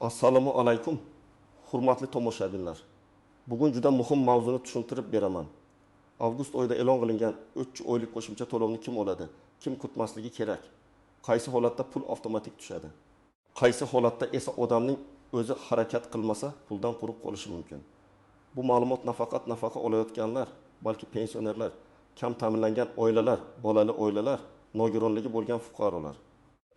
Assalomu alaykum, hurmatli tomoshabinlar. Bugun juda muhim mavzuni tushuntirib beraman. Avgust oyida e'lon qilingan 3 oylik qo'shimcha to'lovni kim oladi? Kim kutmasligi kerak? Qaysi holatda pul avtomatik tushadi? Qaysi holatda esa odamning o'zi harakat qilmasa, puldan quruq qolishi mumkin? Bu ma'lumot nafaqat nafaqa olayotganlar, balki pensionerlar, kam ta'minlangan oilalar, bolali oilalar, nogironligi bo'lgan fuqarolar,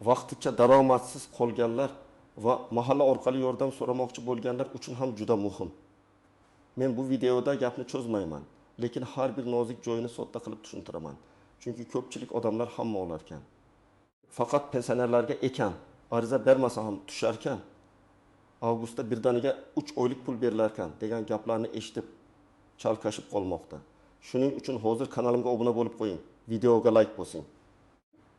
vaqtincha daromadsiz qolganlar va mahalla orqali yordam so'ramoqchi bo'lganlar uchun ham juda muhim. Men bu videoda gapni cho'zmayman, lekin har bir nozik joyini sodda qilib tushuntiraman. Chunki ko'pchilik odamlar hamma olarkan. Faqat pensionerlarga ekan, ariza bermasa ham tusharkan. Avgustda birdaniga 3 oylik pul berilarkan degan gaplarni eshitib chalkashib qolmoqda. Shuning uchun hozir kanalimga obuna bo'lib qo'ying, videoga like bosing.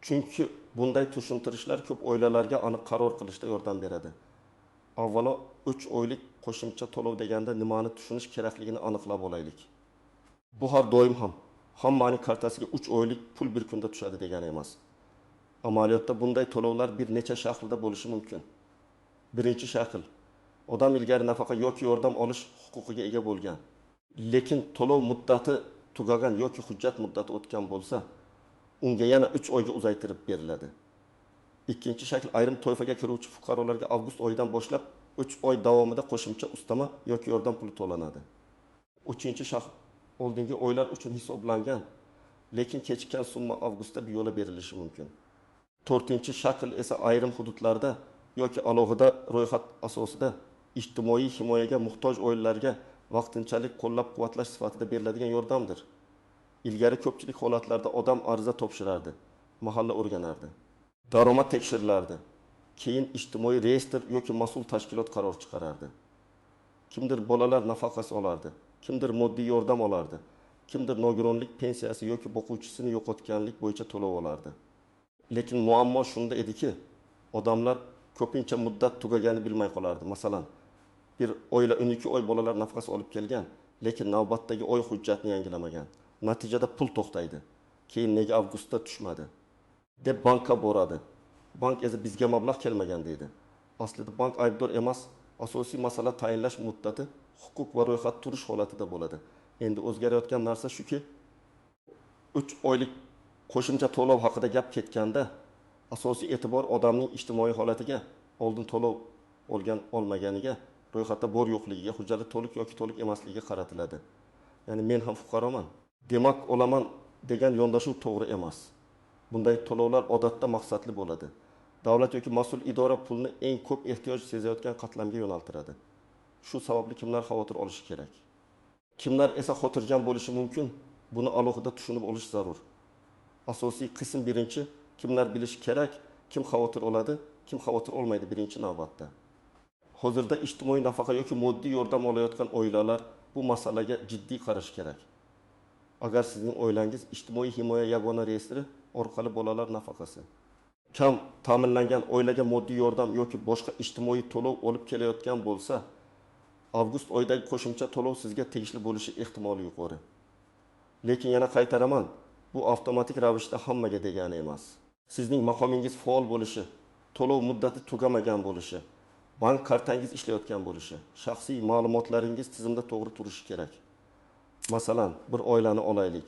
Chunki bunday tushuntirishlar ko'p oilalarga aniq qaror qilishda yordam beradi. Avvalo 3 oylik qo'shimcha to'lov deganda nimani tushunish kerakligini aniqlab olaylik. Bu har doim ham hammaning kartasiga 3 oylik pul bir kunda tushadi degani emas. Amaliyotda bunday to'lovlar bir necha shaklda bo'lishi mumkin. Birinchi shakl, odam ilgari nafaqa yoki yordam olish huquqiga ega bo'lgan, lekin to'lov muddati tugagan yoki hujjat muddati o'tgan bo'lsa, unga yana 3 oyga uzaytirib beriladi. Ikkinchi shakl, ayrim toifaga kiruvchi fuqarolarga avgust oyidan boshlab 3 oy davomida qo'shimcha ustama yoki yordam puli to'lanadi. Uchinchi shakl, oldingi oylar uchun hisoblangan, lekin kechikkan summa avgustda yo'la berilishi mumkin. To'rtinchi shakl esa ayrim hududlarda yoki alohida ro'yxat asosida ijtimoiy himoyaga muhtoj oilalarga vaqtinchalik qo'llab-quvvatlash sifatida beriladigan yordamdir. Ilgari ko'pchilik holatlarda odam ariza topshirardi, mahalla o'rganardi, daromad tekshirilardi. Keyin ijtimoiy reyestr yoki mas'ul tashkilot qaror chiqarardi. Kimdir bolalar nafaqasi olardi, kimdir moddiy yordam olardi, kimdir nogironlik pensiyasi yoki boquvchisini yo'qotganlik bo'yicha to'lov olardi. Lekin muammo shunda ediki, odamlar ko'pincha muddat tugaganini bilmay qolardi. Masalan, bir oila 12 oy bolalar nafaqasi olib kelgan, lekin navbatdagi oy hujjatni yangilamagan. Natijada pul to'xtaydi. Keyin nega avgustda tushmadi deb bankka boradi. Bank esa bizga mablag' kelmagan deydi. Aslida bank aybdor emas, asosiy masala tayinlash muddati, huquq va ro'yxat turish holatida bo'ladi. Endi o'zgarayotgan narsa shuki, 3 oylik qo'shimcha to'lov haqida gap ketganda, asosiy e'tibor odamning ijtimoiy holatiga, oldin to'lov olgan olmaganiga, ro'yxatda bor yo'qligiga, hujjati to'liq yoki to'liq emasligiga qaratiladi. Ya'ni men ham fuqaroman, demak olaman degan yondashuv to'g'ri emas. Bunday to'lovlar odatda maqsadli bo'ladi. Davlat yoki mas'ul idora pulni eng ko'p ehtiyoj sezayotgan qatlamga yo'naltiradi. Shu sababli kimlar xavotir olishi kerak? Kimlar esa xotirjam bo'lishi mumkin? Buni alohida tushunib olish zarur. Asosiy qism birinchi, kimlar bilish kerak, kim xavotir oladi, kim xavotir olmaydi birinchi navbatda. Hozirda ijtimoiy nafaqa yoki moddiy yordam olayotgan oilalar bu masalaga jiddiy qarash kerak. Agar sizning oilangiz ijtimoiy himoya yagona reyestri orqali bolalar nafaqasi, kam ta'minlangan oilaga moddiy yordam yoki boshqa ijtimoiy to'lov olib kelayotgan bo'lsa, avgust oyidagi qo'shimcha to'lov sizga tegishli bo'lishi ehtimoli yuqori. Lekin yana qaytaraman, bu avtomatik ravishda hammaga degani emas. Sizning maqomingiz faol bo'lishi, to'lov muddati tugamagan bo'lishi, bank kartangiz ishlayotgan bo'lishi, shaxsiy ma'lumotlaringiz tizimda to'g'ri turishi kerak. Masalan, bir oilani olaylik.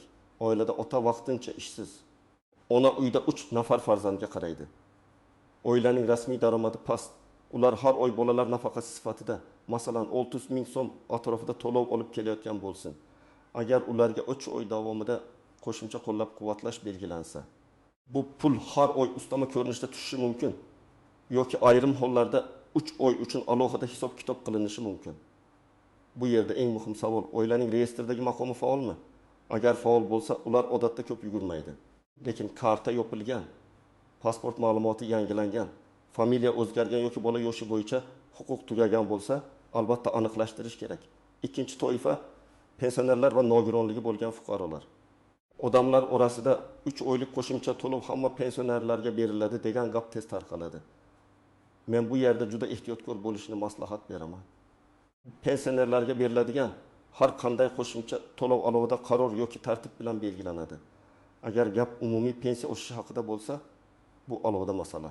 Oilada ota vaqtincha ishsiz. Ona uyda 3 nafar farzandga qaraydi. Oilaning rasmiy daromadi past. Ular har oy bolalar nafaqasi sifatida, masalan, 600 ming so'm atrofida to'lov olib kelayotgan bo'lsin. Agar ularga 3 oy davomida qo'shimcha qo'llab-quvvatlash belgilansa, bu pul har oy ustama ko'rinishda tushishi mumkin yoki ayrim hollarda 3 oy uchun alohida hisob-kitob qilinishi mumkin. Bu yerda eng muhim savol, oilaning reyestrdagi maqomi faolmi? Agar faol bo'lsa, ular odatda ko'p yugurmaydi. Lekin karta yopilgan, pasport ma'lumoti yangilangan, familiya o'zgargan yoki bola yoshi bo'yicha huquq tugagan bo'lsa, albatta aniqlashtirish kerak. Ikkinchi toifa pensionerlar va nogironligi bo'lgan fuqarolar. Odamlar orasida 3 oylik qo'shimcha to'lov hamma pensionerlarga beriladi degan gap tez tarqaladi. Men bu yerda juda ehtiyotkor bo'lishni maslahat beraman. Pensionerlarga beriladigan har qanday qo'shimcha to'lov alohida qaror yoki tartib bilan belgilanadi. Agar gap umumiy pensiya oshishi haqida bo'lsa, bu alohida masala.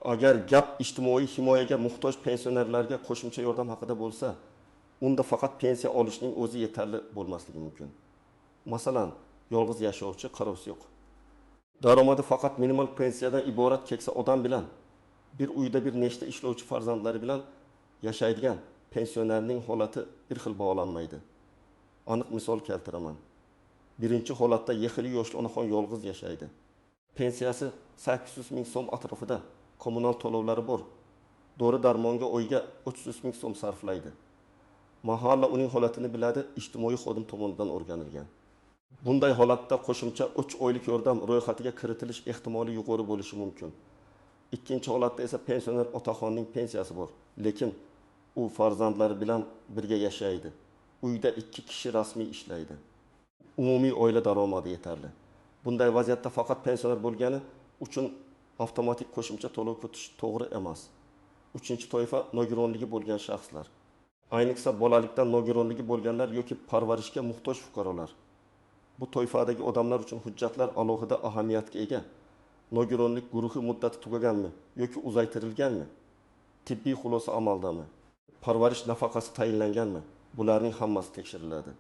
Agar gap ijtimoiy himoyaga muhtoj pensionerlarga qo'shimcha yordam haqida bo'lsa, unda faqat pensiya olishning o'zi yetarli bo'lmasligi mumkin. Masalan, yolg'iz yashovchi, qarovsi yo'q. Daromadi faqat minimal pensiyadan iborat keksa odam bilan, bir uyda bir nechta ishlovchi farzandlari bilan yashaydigan pensionerning holati bir xil bog'lanmaydi. Aniq misol keltiraman. Birinchi holatda yexili yoshli onaxon yolg'iz yashaydi. Pensiyasi 800 ming so'm atrofida, kommunal to'lovlari bor. Dori darmonga oyga 300 ming so'm sarflaydi. Mahalla uning holatini biladi, ijtimoiy xodim tomonidan o'rganilgan. Bunday holatda qo'shimcha 3 oylik yordam ro'yxatiga kiritilish ehtimoli yuqori bo'lishi mumkin. Ikkinchi holatda esa pensioner otaxonning pensiyasi bor, lekin u farzandlari bilan birga yashaydi. Uyda 2 kishi rasmiy ishlaydi. Umumiy oila daromadi yetarli. Bunday vaziyatda faqat pensioner bo'lgani uchun avtomatik qo'shimcha to'lov kiritish to'g'ri emas. Uchinchi toifa nogironligi bo'lgan shaxslar. Ayniqsa bolalikdan nogironligi bo'lganlar yoki parvarishga muhtoj fuqarolar. Bu toifadagi odamlar uchun hujjatlar alohida ahamiyatga ega. Nogironlik guruhi muddati tugaganmi yoki uzaytirilganmi? Tibbiy xulosa amaldami? Parvarish nafaqasi tayinlanganmi? Bularning hammasi tekshiriladi.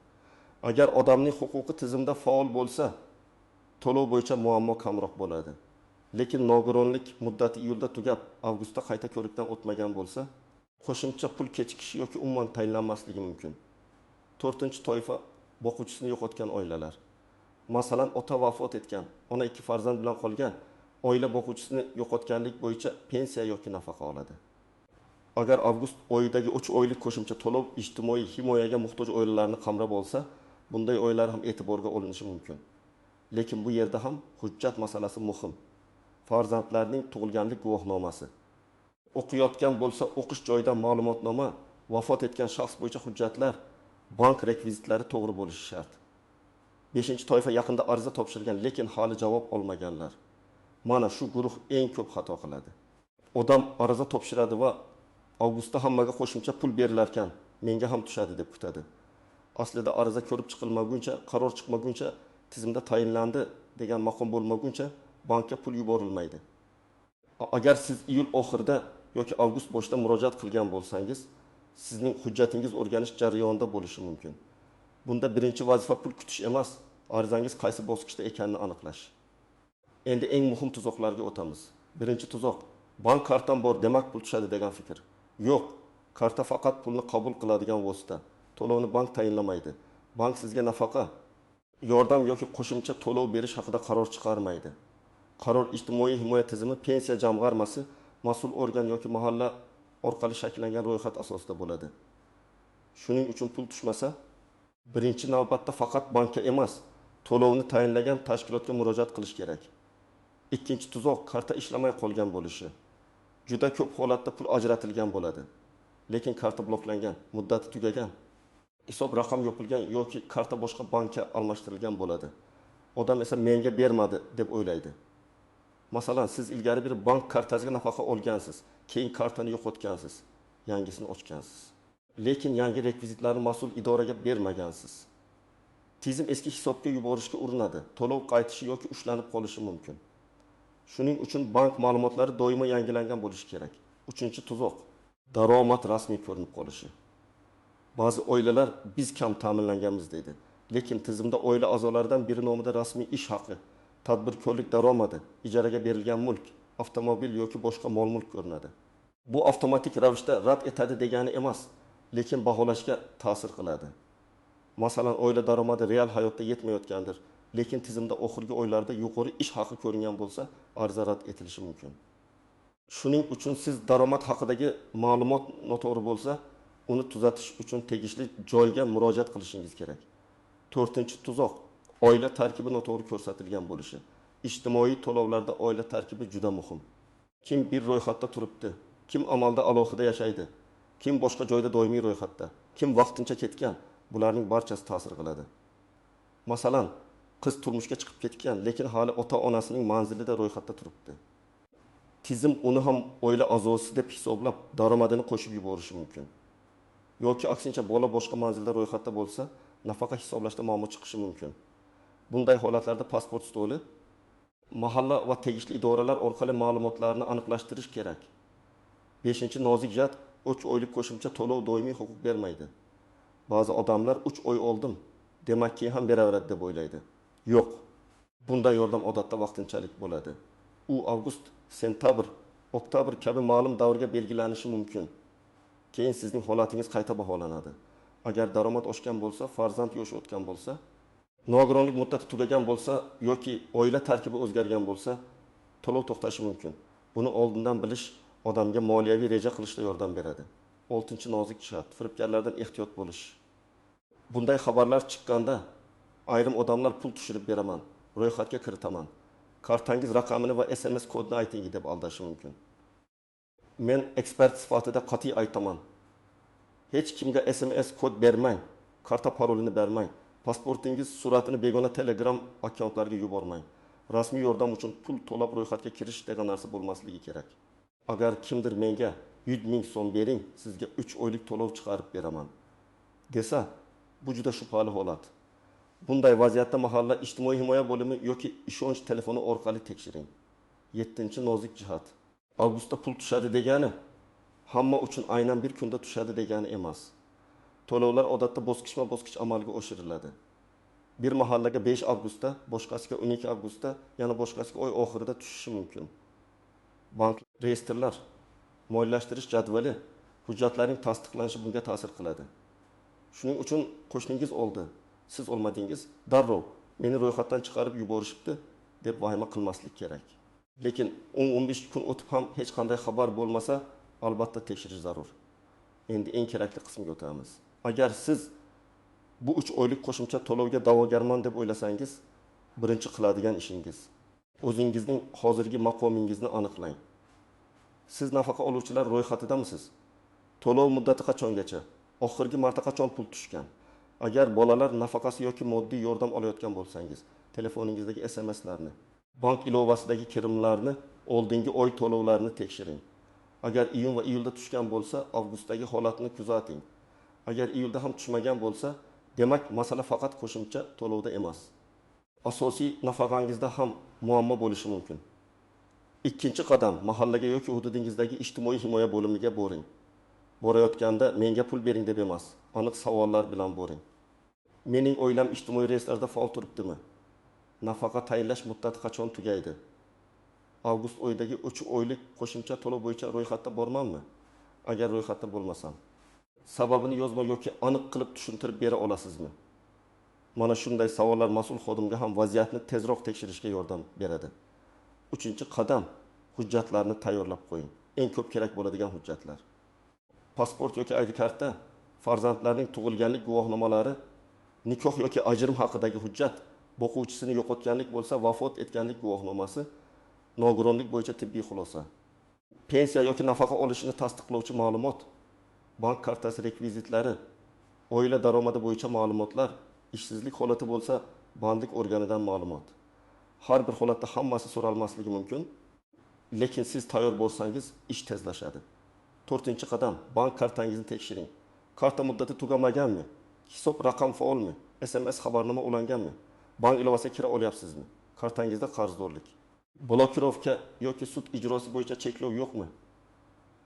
Agar odamning huquqi tizimda faol bo'lsa, to'lov bo'yicha muammo kamroq bo'ladi. Lekin nogironlik muddati iyulda tugab, avgustda qayta ko'rikdan o'tmagan bo'lsa, qo'shimcha pul kechikishi yoki umuman tayinlanmasligi mumkin. 4-toifa boquvchisini yo'qotgan oilalar. Masalan, ota vafot etgan, ona 2 farzand bilan qolgan, oila boquvchisini yo'qotganlik bo'yicha pensiya yoki nafaqa oladi. Agar avgust oyidagi 3 oylik qo'shimcha to'lov ijtimoiy himoyaga muhtoj oilalarni qamrab olsa, bunday oilalar ham e'tiborga olinishi mumkin. Lekin bu yerda ham hujjat masalasi muhim. Farzandlarning tug'ilganlik guvohnomasi. O'qiyotgan bo'lsa, o'qish joyidan ma'lumotnoma, vafot etgan shaxs bo'yicha hujjatlar, bank rekvizitlari to'g'ri bo'lishi shart. 5-toifa yaqinda ariza topshirgan, lekin hali javob olmaganlar. Mana shu guruh eng ko'p xato qiladi. Odam ariza topshiradi va avgustda hammaga qo'shimcha pul berilar ekan, menga ham tushadi deb kutadi. Aslida ariza ko'rib chiqilmaguncha, qaror chiqmaguncha, tizimda tayinlandi degan maqom bo'lmaguncha bankka pul yuborilmaydi. Agar siz iyul oxirida yoki avgust boshida murojaat qilgan bo'lsangiz, sizning hujjatingiz o'rganish jarayonida bo'lishi mumkin. Bunda birinchi vazifa pul kutish emas, arizangiz qaysi bosqichda ekanini aniqlash. Endi eng muhim tuzoqlarga o'tamiz. Birinchi tuzoq, bank kartam bor, demak pul tushadi degan fikr. Yo'q, karta faqat pulni qabul qiladigan vosita. To'lovni bank tayinlamaydi. Bank sizga nafaqa, yordam yoki qo'shimcha to'lov berish haqida qaror chiqarmaydi. Qaror ijtimoiy himoya tizimi pensiya jamg'armasi, mas'ul organ yoki mahalla orqali shakllangan ro'yxat asosida bo'ladi. Shuning uchun pul tushmasa, birinchi navbatda faqat bankka emas, to'lovni tayinlagan tashkilotga murojaat qilish kerak. Ikkinchi tuzoq, karta ishlamay qolgan bo'lishi. Juda ko'p holatda pul ajratilgan bo'ladi, lekin karta bloklangan, muddati tugagan, hisob raqam yopilgan yoki karta boshqa bankka almashtirilgan bo'ladi. Odam esa menga bermadi deb o'ylaydi. Masalan, siz ilgari bir bank kartasiga nafaqa olgansiz, keyin kartani yo'qotgansiz, yangisini ochgansiz. Lekin yangi rekvizitlarni mas'ul idoraga bermagansiz. Tizim eski hisobga yuborishga urinadi, to'lov qaytishi yoki ushlanib qolishi mumkin. Shuning uchun bank ma'lumotlari doimo yangilangan bo'lishi kerak. 3-tuzoq, daromad rasmiy ko'rinib qolishi. Ba'zi oilalar biz kam ta'minlanganmiz deydi, lekin tizimda oila a'zolaridan biri nomida rasmiy ish haqi, tadbirkorlik daromadi, ijaraga berilgan mulk, avtomobil yoki boshqa mol-mulk ko'rinadi. Bu avtomatik ravishda rad etadi degani emas, lekin baholashga ta'sir qiladi. Masalan, oila daromadi real hayotda yetmayotgandir, lekin tizimda oxirgi oylarda yuqori ish haqi ko'ringan bo'lsa, ariza rad etilishi mumkin. Shuning uchun siz daromad haqidagi ma'lumot noto'g'ri bo'lsa, uni tuzatish uchun tegishli joyga murojaat qilishingiz kerak. 4-tuzoq, oila tarkibi noto'g'ri ko'rsatilgan bo'lishi. Ijtimoiy to'lovlarda oila tarkibi juda muhim. Kim bir ro'yxatda turibdi, kim amalda alohida yashaydi, kim boshqa joyda doimiy ro'yxatda, kim vaqtincha ketgan, bularning barchasi ta'sir qiladi. Masalan, qiz turmushga chiqib ketgan, lekin hali ota-onasining manzilida ro'yxatda turibdi. Tizim uni ham oila a'zosi deb hisoblab, daromadini qo'shib yuborishi mumkin. Yoki aksincha bola boshqa manzilda ro'yxatda bo'lsa, nafaqa hisoblashda muammo chiqishi mumkin. Bunday holatlarda pasport stoli, mahalla va tegishli idoralar orqali ma'lumotlarni aniqlashtirish kerak. 5-nozik jihat 3 oylik qo'shimcha to'lov doimiy huquq bermaydi. Ba'zi odamlar 3 oy oldim, demak keyin ham beraveradi deb o'ylaydi. Yo'q. Bunday yordam odatda vaqtinchalik bo'ladi. U avgust, sentabr, oktabr kabi ma'lum davrga belgilanishi mumkin. Keyin sizning holatingiz qayta baholanadi. Agar daromad oshgan bo'lsa, farzand yoshi o'tgan bo'lsa, nogironlik muddati tugagan bo'lsa yoki oila tarkibi o'zgargan bo'lsa, to'lov to'xtashi mumkin. Buni oldindan bilish odamga moliyaviy reja qilishda yordam beradi. 6-nozik jihat, firibgarlardan ehtiyot bo'lish. Bunday xabarlar chiqqanda ayrim odamlar pul tushirib beraman, ro'yxatga kiritaman, kartangiz raqamini va SMS kodini ayting deb aldashi mumkin. Men ekspert sifatida qat'iy aytaman. Hech kimga SMS kod bermang, karta parolini bermang, pasportingiz suratini begona Telegram akkauntlarga yubormang. Rasmiy yordam uchun pul to'lab ro'yxatga kirish degan narsa bo'lmasligi kerak. Agar kimdir menga 100 ming so'm bering, sizga 3 oylik to'lov chiqarib beraman desa, bu juda shubhali holat. Bunday vaziyatda mahalla ijtimoiy himoya bo'limi yoki ishonch telefoni orqali tekshiring. 7-nozik jihat. Avgustda pul tushadi degani hamma uchun aynan bir kunda tushadi degani emas. To'lovlar odatda bosqichma-bosqich amalga oshiriladi. Bir mahallaga 5 avgustda, boshqasiga 12 avgustda, yana boshqasiga oy oxirida tushishi mumkin. Bank reyestrlar, moliyalashtirish jadvali, hujjatlarning tasdiqlanishi bunga ta'sir qiladi. Shuning uchun qo'shningiz oldi, siz olmadingiz, darrov meni ro'yxatdan chiqarib yuborishibdi deb vahima qilmaslik kerak. Lekin 10-15 kun o'tib ham hech qanday xabar bo'lmasa, albatta tekshirish zarur. Endi eng kerakli qismga o'tamiz. Agar siz bu 3 oylik qo'shimcha to'lovga da'vogarman deb o'ylasangiz, birinchi qiladigan ishingiz o'zingizning hozirgi maqomingizni aniqlang. Siz nafaqa oluvchilar ro'yxatidamisiz? To'lov muddati qachongacha? Oxirgi marta qachon pul tushgan? Agar bolalar nafaqasi yoki moddiy yordam olayotgan bo'lsangiz, telefoningizdagi SMSlarni, bank ilovasidagi kirimlarni, oldingi oy to'lovlarini tekshiring. Agar iyun va iyulda tushgan bo'lsa, avgustdagi holatni kuzating. Agar iyulda ham tushmagan bo'lsa, demak masala faqat qo'shimcha to'lovda emas. Asosiy nafaqangizda ham muammo bo'lishi mumkin. Ikkinchi qadam, mahallaga yoki hududingizdagi ijtimoiy himoya bo'limiga boring. Borayotganda menga pul bering deb emas, aniq savollar bilan boring. Mening oilam ijtimoiy reyestrlarda faol turibdimi? Nafaqa tayinlash muddati qachon tugaydi? Avgust oyidagi 3 oylik qo'shimcha to'lov bo'yicha ro'yxatda bormanmi? Agar ro'yxatda bo'lmasam, sababini yozma yoki aniq qilib tushuntirib bera olasizmi? Mana shunday savollar mas'ul xodimga ham vaziyatni tezroq tekshirishga yordam beradi. 3-qadam, hujjatlarni tayyorlab qo'ying. Eng ko'p kerak bo'ladigan hujjatlar. Pasport yoki ID karta, farzandlarning tug'ilganlik guvohnomalari, nikoh yoki ajrim haqidagi hujjat, boquvchisini yo'qotganlik bo'lsa, vafot etganlik guvohnomasi, nogironlik bo'yicha tibbiy xulosa, pensiya yoki nafaqa olishini tasdiqlovchi ma'lumot, bank kartasi rekvizitlari, oila daromadi bo'yicha ma'lumotlar, ishsizlik holati bo'lsa, bandlik organidan ma'lumot. Har bir holatda hammasi so'ralmasligi mumkin, lekin siz tayyor bo'lsangiz, ish tezlashadi. 4-qadam, bank kartangizni tekshiring. Karta muddati tugamaganmi? Hisob raqam faolmi? SMS xabarnoma ulanganmi? Bank ilovasiga kira olyapsizmi? Kartangizda qarzdorlik, blokirovka yoki sud ijrosi bo'yicha cheklov yo'qmi?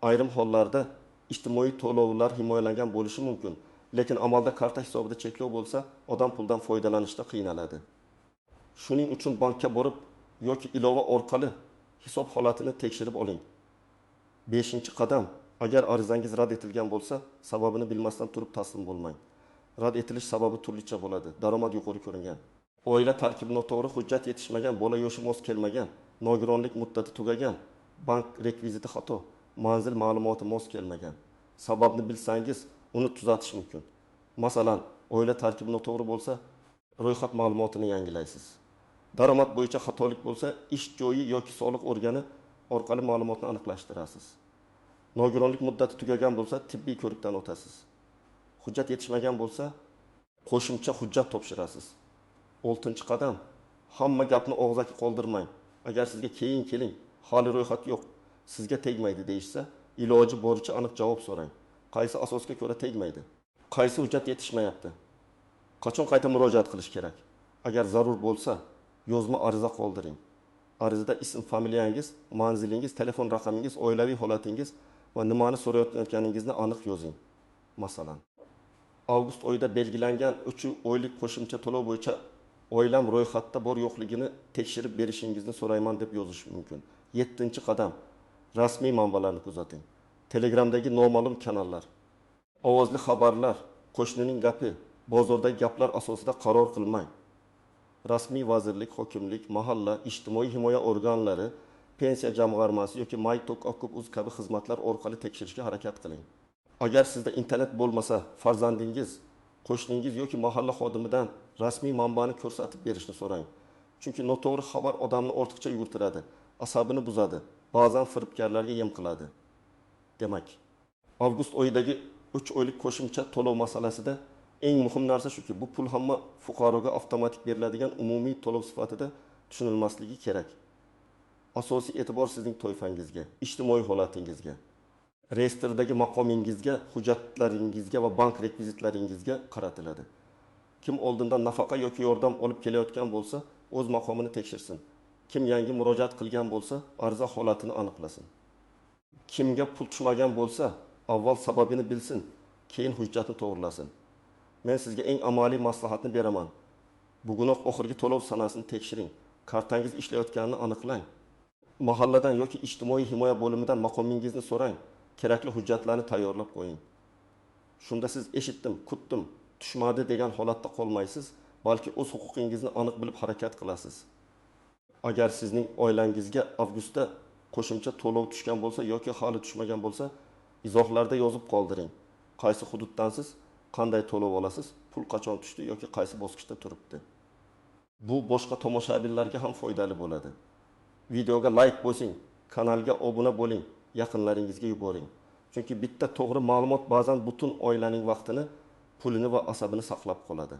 Ayrim hollarda ijtimoiy to'lovlar himoyalangan bo'lishi mumkin, lekin amalda karta hisobida cheklov bo'lsa, odam puldan foydalanishda qiynaladi. Shuning uchun bankka borib yoki ilova orqali hisob holatini tekshirib oling. 5-qadam, agar arizangiz rad etilgan bo'lsa, sababini bilmasdan turib taslim bo'lmang. Rad etilish sababi turlicha bo'ladi. Daromad yuqori ko'ringan, oila tarkibi noto'g'ri, hujjat yetishmagan, bola yoshi mos kelmagan, nogironlik muddati tugagan, bank rekviziti xato, manzil ma'lumoti mos kelmagan. Sababni bilsangiz, uni tuzatish mumkin. Masalan, oila tarkibi noto'g'ri bo'lsa, ro'yxat ma'lumotini yangilaysiz. Daromad bo'yicha xatolik bo'lsa, ish joyi yoki soliq organi orqali ma'lumotni aniqlashtirasiz. Nogironlik muddati tugagan bo'lsa, tibbiy ko'rikdan o'tasiz. Hujjat yetishmagan bo'lsa, qo'shimcha hujjat topshirasiz. 6-qadam, hamma gapni og'zaki qoldirmang. Agar sizga keyin keling, hali ro'yxat yo'q, sizga tegmaydi deyishsa, iloji boricha aniq javob so'rang. Qaysi asosga ko'ra tegmaydi? Qaysi hujjat yetishmayapti? Qachon qayta murojaat qilish kerak? Agar zarur bo'lsa, yozma ariza qoldiring. arizada ism, familiyangiz, manzilingiz, telefon raqamingiz, oilaviy holatingiz va nimani so'rayotganingizni aniq yozing. Masalan, avgust oyida belgilangan 3 oylik qo'shimcha to'lov bo'yicha oilam ro'yxatda bor yo'qligini tekshirib berishingizni so'rayman deb yozish mumkin. 7-qadam. Rasmiy manbalarni kuzating. Telegramdagi noma'lum kanallar, ovozli xabarlar, qo'shnining gapi, bozordagi gaplar asosida qaror qilmang. Rasmiy vazirlik, hokimlik, mahalla, ijtimoiy himoya organlari, pensiya jamg'armasi yoki MyTalk.uz kabi xizmatlar orqali tekshirishga harakat qiling. Agar sizda internet bo'lmasa, farzandingiz, qo'shningiz yoki mahalla xodimidan rasmiy manbani ko'rsatib berishni so'rang. Chunki noto'g'ri xabar odamni ortiqcha yugurtiradi, asabini buzadi, ba'zan firibgarlarga yem qiladi. Demak, avgust oyidagi 3 oylik qo'shimcha to'lov masalasida eng muhim narsa shuki, bu pul hamma fuqaroga avtomatik beriladigan umumiy to'lov sifatida tushunilmasligi kerak. Asosiy e'tibor sizning to'yfangizga, ijtimoiy holatingizga, reyestrdagi maqomingizga, hujjatlaringizga va bank rekvizitlaringizga qaratiladi. Kim oldindan nafaqa yoki yordam olib kelayotgan bo'lsa, o'z maqomini tekshirsin. Kim yangi murojaat qilgan bo'lsa, ariza holatini aniqlasin. Kimga pul tushmagan bo'lsa, avval sababini bilsin, keyin hujjatni to'g'rilasin. Men sizga eng amaliy maslahatni beraman. Bugunoq oxirgi to'lov sanasini tekshiring. Kartangiz ishlayotganini aniqlang. Mahalladan yoki ijtimoiy himoya bo'limidan maqomingizni so'rang. Kerakli hujjatlarni tayyorlab qo'ying. Shunda siz eshitdim, kutdim, tushmadi degan holatda qolmaysiz, balki o'z huquqingizni aniq bilib harakat qilasiz. Agar sizning oilangizga avgustda qo'shimcha to'lov tushgan bo'lsa yoki hali tushmagan bo'lsa, izohlarda yozib qoldiring. Qaysi hududdansiz, qanday to'lov olasiz, pul qachon tushdi yoki qaysi bosqichda turibdi. Bu boshqa tomoshabinlarga ham foydali bo'ladi. Videoga like bosing, kanalga obuna bo'ling, yaqinlaringizga yuboring. Chunki bitta to'g'ri ma'lumot ba'zan butun oilaning vaqtini, pulini va asabini saqlab qoladi.